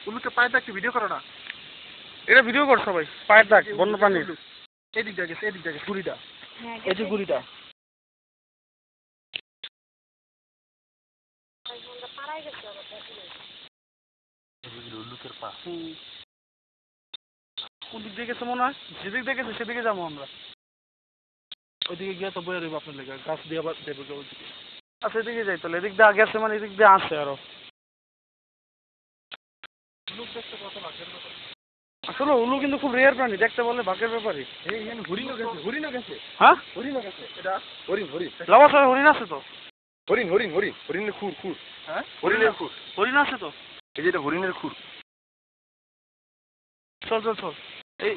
উল্লুকে পায়ের দাগ ভিডিও করো না। এটা ভিডিও কর সবাই, পায়ের দাগ বন্য প্রাণীর। এদিক দিয়ে গেছে, এদিক দিয়ে গেছে গুড়িটা, হ্যাঁ এই যে গুড়িটা। উল্লুকের পা কোন দিক দিয়ে গেছে মনে হয়? যেদিক দিয়ে গেছে সেদিকে যাবো আমরা। ওইদিকে গিয়ে তো বয়ে রইব আপনার লেগে, গাছ দিয়ে আবার দেবো ওইদিকে। আচ্ছা এদিকে যাই তাহলে, এদিক দিয়ে আগে আছে মানে এদিক দিয়ে আসে আরো। আসলে উল্লু কিন্তু খুব রেয়ার প্রাণী, দেখতে বললে ভাগ্যের ব্যাপারই। হরিণও গেছে, হরিণও গেছে, হ্যাঁ হরিণও গেছে। এটা হরিণ, হরিণ, লাভা সাহেব হরিণ আছে তো? হরিণ, হরিণ, হরিণ, হরিণের খুর, খুর। হ্যাঁ হরিণের খুর, হরিণ আছে তো? এই যে এটা হরিণের খুর। চল চল চল এই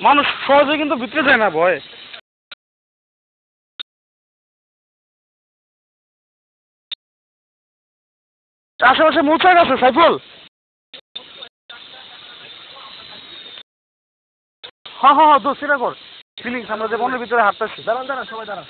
মানুষ সহজে কিন্তু ভিতরে যায় না ভয়। আশেপাশে মৌচাক আছে সাইফুল? হ্যাঁ হ্যাঁ হ্যাঁ, তো সেটা কর ফিলিংস, আমরা যে বনের ভিতরে হাঁটতেছি। দাঁড়ান দাঁড়ান, সবাই দাঁড়ান।